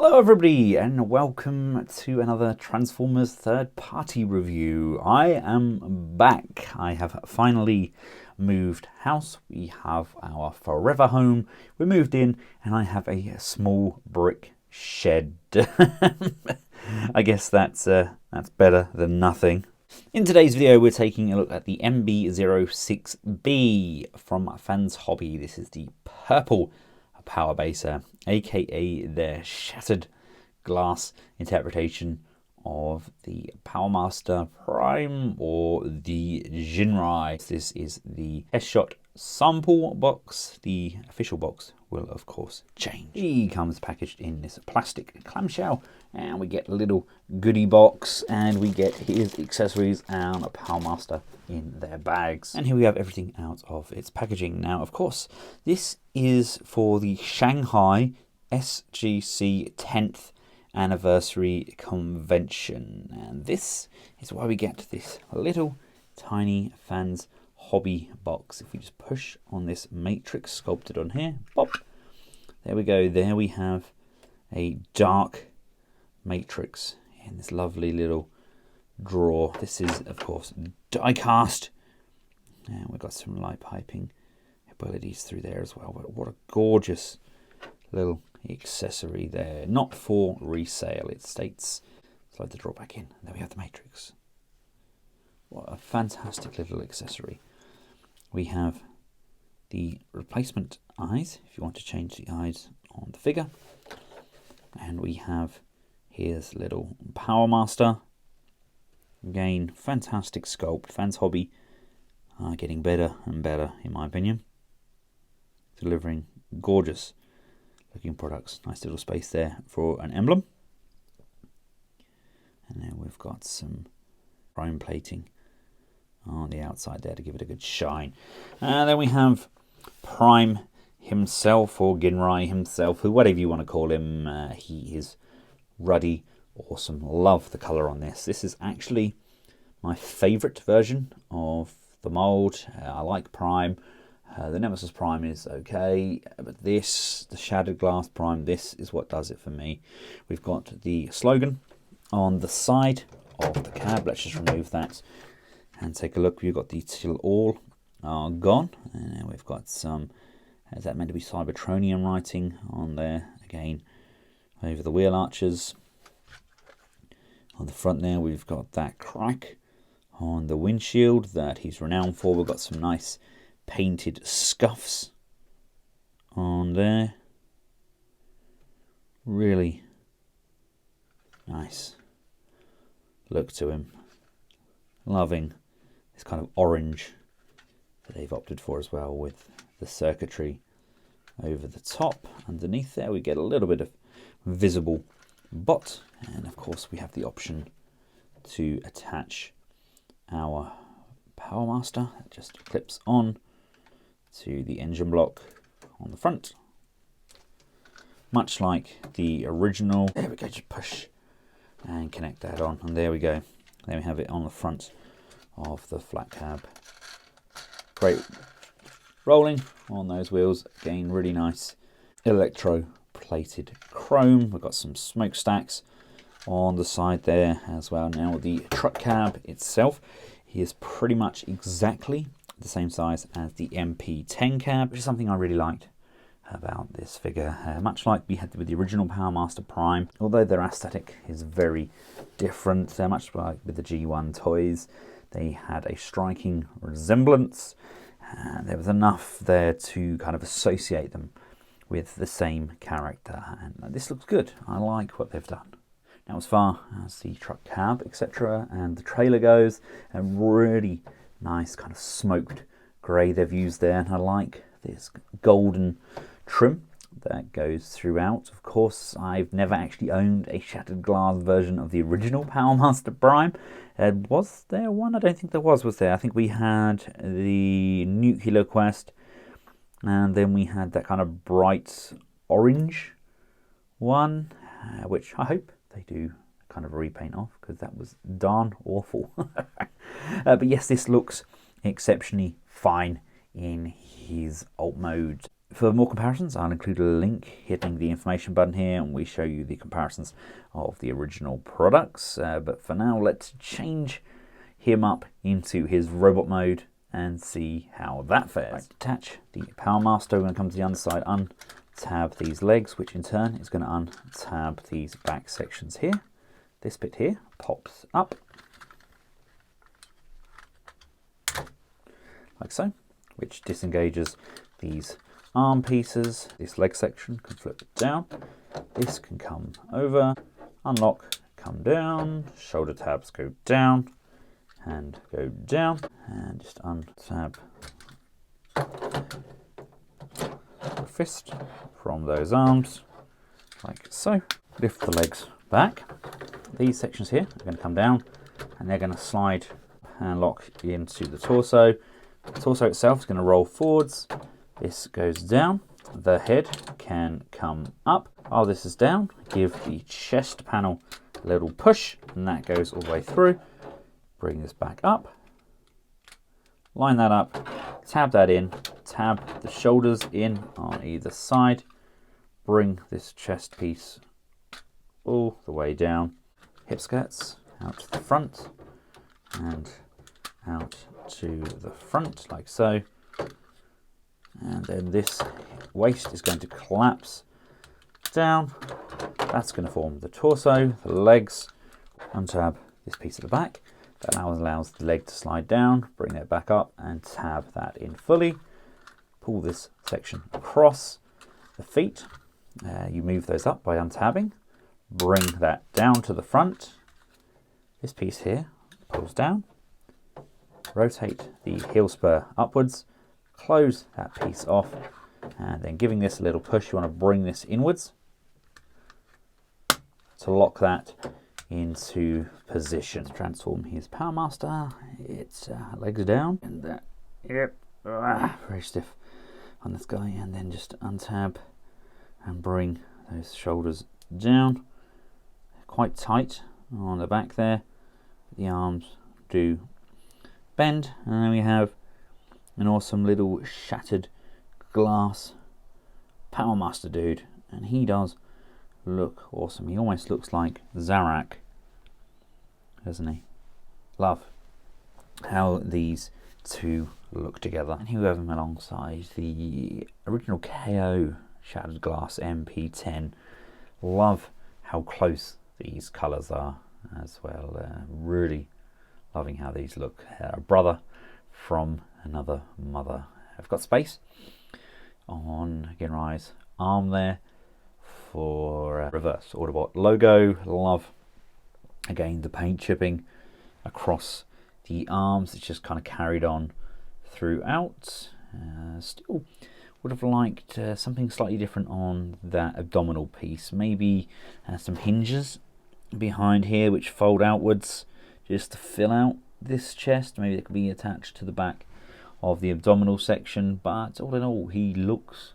Hello everybody and welcome to another Transformers third-party review. I am back. I have finally moved house. We have our forever home. We moved in and I have a small brick shed. I guess that's better than nothing. In today's video we're taking a look at the MB-06B from Fans Hobby. This is the purple power baser, aka their shattered glass interpretation of the Powermaster Prime or the Jinrai. This is the S-Shot sample box. The official box will of course change. He comes packaged in this plastic clamshell and we get a little goodie box and we get his accessories and a Powermaster in their bags. And here we have everything out of its packaging. Now of course this is for the Shanghai SGC 10th anniversary convention, and this is why we get this little tiny Fans Hobby box. If we just push on this matrix sculpted on here, pop, there we go. There we have a dark matrix in this lovely little drawer. This is of course die cast, and we've got some light piping abilities through there as well. But what a gorgeous little accessory there, not for resale. It states, slide the drawer back in, and there we have the matrix. What a fantastic little accessory. We have the replacement eyes if you want to change the eyes on the figure, and we have here's little Powermaster. Again, fantastic sculpt. Fans Hobby are getting better and better in my opinion, delivering gorgeous looking products. Nice little space there for an emblem, and then we've got some chrome plating on the outside there to give it a good shine. And then we have Prime himself, or Jinrai himself, who whatever you want to call him. He is ruddy, awesome. Love the color on this. This is actually my favorite version of the mold. I like Prime. The Nemesis Prime is okay, but this, the Shattered Glass Prime, this is what does it for me. We've got the slogan on the side of the cab. Let's just remove that and take a look. We've got the till all are gone, and then we've got some, is that meant to be Cybertronium writing on there again over the wheel arches. On the front there we've got that crack on the windshield that he's renowned for. We've got some nice painted scuffs on there. Really nice look to him. Loving this kind of orange that they've opted for as well, with the circuitry over the top. Underneath there we get a little bit of visible bot, and of course we have the option to attach our Powermaster. That just clips on to the engine block on the front, much like the original. There we go, just push and connect that on, and there we go. There we have it on the front of the flat cab. Great rolling on those wheels. Again, really nice electro plated chrome. We've got some smokestacks on the side there as well. Now the truck cab itself is pretty much exactly the same size as the MP10 cab, which is something I really liked about this figure. Much like we had with the original Powermaster Prime, although their aesthetic is very different, much like with the G1 toys, they had a striking resemblance. There was enough there to kind of associate them with the same character, and this looks good. I like what they've done. Now as far as the truck cab, etc., and the trailer goes, a really nice kind of smoked grey they've used there, and I like this golden trim that goes throughout. Of course, I've never actually owned a shattered glass version of the original Powermaster Prime. Was there one? I don't think there was there? I think we had the Nuclear Quest, and then we had that kind of bright orange one, which I hope they do kind of repaint off, because that was darn awful. But yes, this looks exceptionally fine in his alt mode. For more comparisons, I'll include a link hitting the information button here, and we show you the comparisons of the original products. But for now, let's change him up into his robot mode and see how that fares. Right, detach the Powermaster. We're going to come to the underside, untab these legs, which in turn is going to untab these back sections here. This bit here pops up, like so, which disengages these arm pieces. This leg section can flip down. This can come over, unlock, come down, shoulder tabs go down, hand go down, and just untab the fist from those arms, like so. Lift the legs back. These sections here are going to come down, and they're going to slide and lock into the torso. The torso itself is going to roll forwards. This goes down. The head can come up. While this is down, give the chest panel a little push, and that goes all the way through. Bring this back up. Line that up. Tab that in. Tab the shoulders in on either side. Bring this chest piece all the way down. Hip skirts out to the front and out to the front, like so. And then this waist is going to collapse down. That's going to form the torso, the legs. Untab this piece at the back. That allows the leg to slide down, bring it back up, and tab that in fully. Pull this section across the feet. You move those up by untabbing. Bring that down to the front. This piece here pulls down. Rotate the heel spur upwards. Close that piece off, and then giving this a little push, you want to bring this inwards to lock that into position. To transform his Powermaster, it's legs down, and that, yep, very stiff on this guy, and then just untab and bring those shoulders down. Quite tight on the back there. The arms do bend, and then we have an awesome little shattered glass Powermaster dude, and he does look awesome. He almost looks like Zarak, doesn't he? Love how these two look together. And here we have him alongside the original KO shattered glass MP10. Love how close these colours are as well. Really loving how these look. A brother from another mother. I've got space on Genrai's arm there for reverse Autobot logo. Love again the paint chipping across the arms. It's just kind of carried on throughout. Still would have liked something slightly different on that abdominal piece. Maybe some hinges behind here which fold outwards just to fill out this chest. Maybe it could be attached to the back of the abdominal section, but all in all, he looks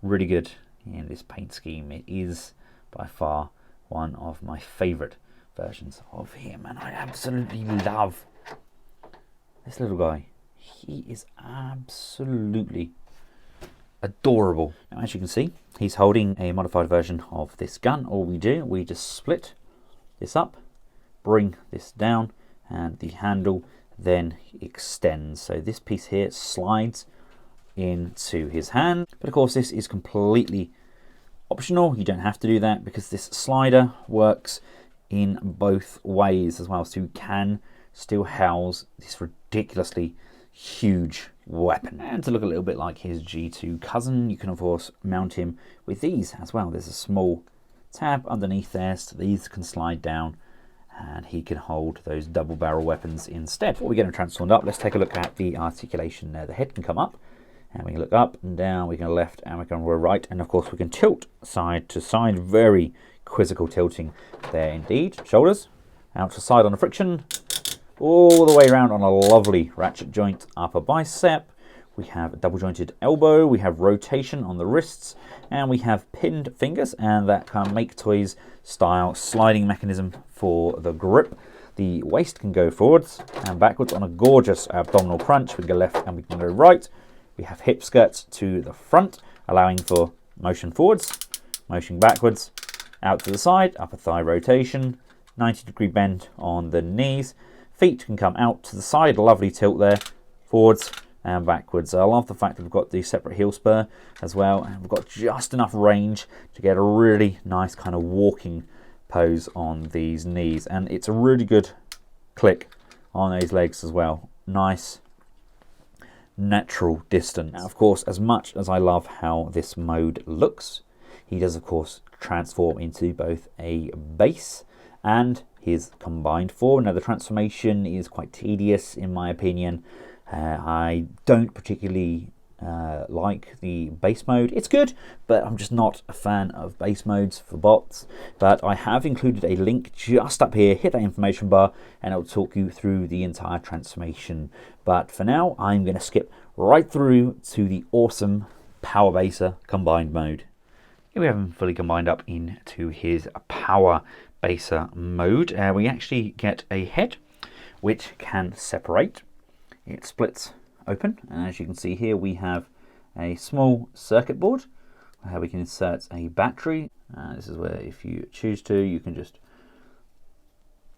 really good in this paint scheme. It is by far one of my favourite versions of him, and I absolutely love this little guy. He is absolutely adorable. Now, as you can see, he's holding a modified version of this gun. All we do, we just split this up, bring this down, and the handle then extends. So this piece here slides into his hand. But of course, this is completely optional. You don't have to do that because this slider works in both ways as well. So you can still house this ridiculously huge weapon. And to look a little bit like his G2 cousin, you can of course mount him with these as well. There's a small tab underneath there, so these can slide down and he can hold those double barrel weapons instead. Before we get him transformed up, let's take a look at the articulation there. The head can come up, and we can look up and down, we can left and we can right, and of course we can tilt side to side. Very quizzical tilting there indeed. Shoulders out to side on the friction, all the way around on a lovely ratchet joint upper bicep. We have a double jointed elbow, we have rotation on the wrists, and we have pinned fingers and that kind of Make Toys style sliding mechanism for the grip. The waist can go forwards and backwards on a gorgeous abdominal crunch. We can go left and we can go right. We have hip skirts to the front, allowing for motion forwards, motion backwards, out to the side, upper thigh rotation, 90-degree bend on the knees. Feet can come out to the side, lovely tilt there, forwards and backwards. I love the fact that we've got the separate heel spur as well, and we've got just enough range to get a really nice kind of walking pose on these knees, and it's a really good click on those legs as well. Nice natural distance. Now, of course, as much as I love how this mode looks, he does of course transform into both a base and his combined form. Now the transformation is quite tedious in my opinion. I don't particularly like the base mode. It's good, but I'm just not a fan of base modes for bots. But I have included a link just up here. Hit that information bar and it'll talk you through the entire transformation. But for now, I'm going to skip right through to the awesome Powerbaser combined mode. Here we have him fully combined up into his Powerbaser mode. We actually get a head which can separate. It splits open, and as you can see here we have a small circuit board where we can insert a battery. This is where, if you choose to, you can just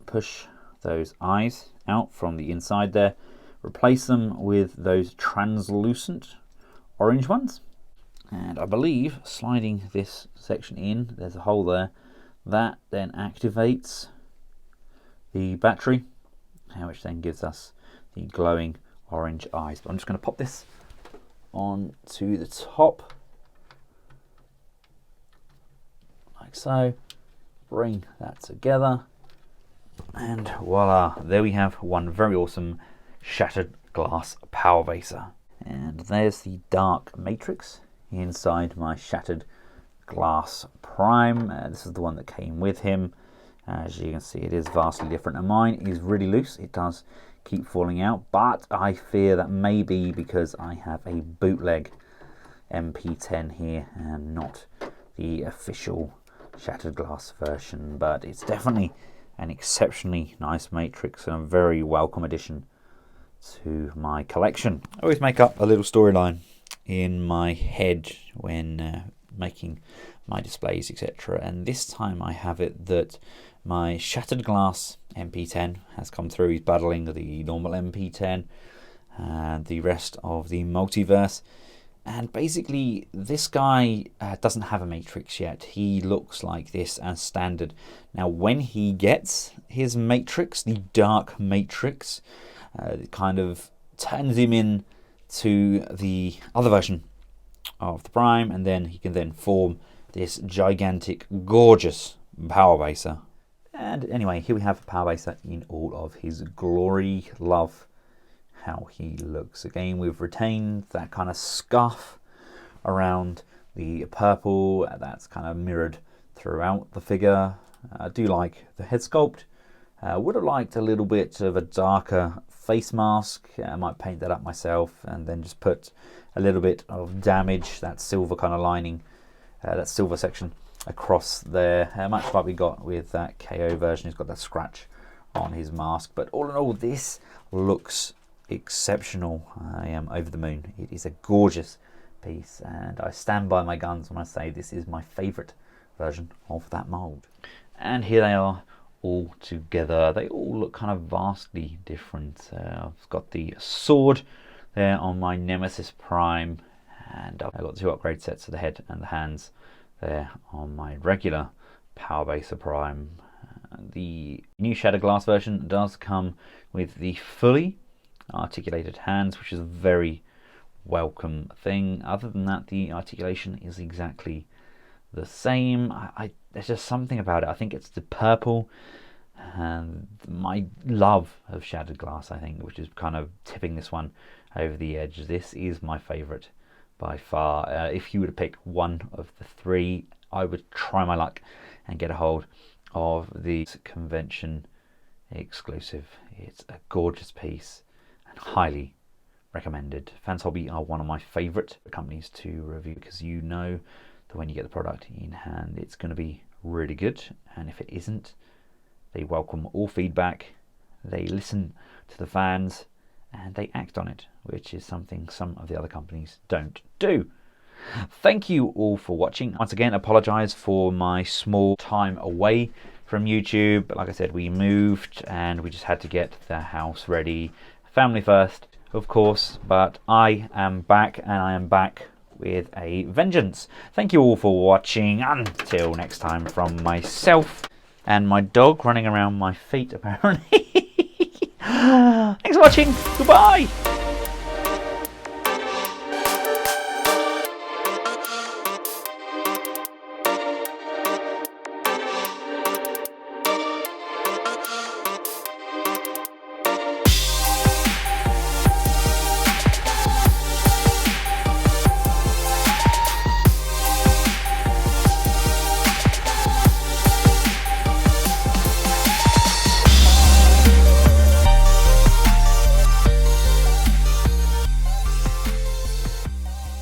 push those eyes out from the inside there, replace them with those translucent orange ones, and I believe sliding this section in, there's a hole there, that then activates the battery, which then gives us the glowing orange eyes. But I'm just going to pop this on to the top like so, bring that together, and voila, there we have one very awesome shattered glass Powerbaser. And there's the dark matrix inside my shattered glass prime. This is the one that came with him. As you can see, it is vastly different, and mine is really loose. It does keep falling out, but I fear that maybe because I have a bootleg MP10 here and not the official shattered glass version. But it's definitely an exceptionally nice matrix and a very welcome addition to my collection. I always make up a little storyline in my head when making my displays, etc. And this time I have it that my shattered glass MP10 has come through. He's battling the normal MP10 and the rest of the multiverse. And basically this guy doesn't have a matrix yet. He looks like this as standard. Now when he gets his matrix, the dark matrix, it kind of turns him in to the other version of the Prime, and then he can then form this gigantic, gorgeous Powerbaser. And anyway, here we have Powerbaser in all of his glory. Love how he looks. Again, we've retained that kind of scuff around the purple that's kind of mirrored throughout the figure. I do like the head sculpt. Would have liked a little bit of a darker face mask. I might paint that up myself and then just put a little bit of damage, that silver kind of lining, that silver section across there, much like we got with that KO version. He's got that scratch on his mask, but all in all, this looks exceptional. I am over the moon. It is a gorgeous piece, and I stand by my guns when I say this is my favorite version of that mold. And here they are all together. They all look kind of vastly different. I've got the sword there on my Nemesis Prime, and I've got two upgrade sets of the head and the hands there on my regular Powerbaser Prime. The new Shattered Glass version does come with the fully articulated hands, which is a very welcome thing. Other than that, the articulation is exactly the same. There's just something about it. I think it's the purple and my love of Shattered Glass, I think, which is kind of tipping this one over the edge. This is my favorite by far. If you were to pick one of the three, I would try my luck and get a hold of the convention exclusive. It's a gorgeous piece and highly recommended. Fans Hobby are one of my favorite companies to review, because you know that when you get the product in hand, it's going to be really good, and if it isn't, they welcome all feedback, they listen to the fans, and they act on it, which is something some of the other companies don't do. Thank you all for watching. Once again, apologize for my small time away from YouTube. But like I said, we moved and we just had to get the house ready. Family first, of course, but I am back, and I am back with a vengeance. Thank you all for watching. Until next time, from myself and my dog running around my feet, apparently. Thanks for watching. Goodbye.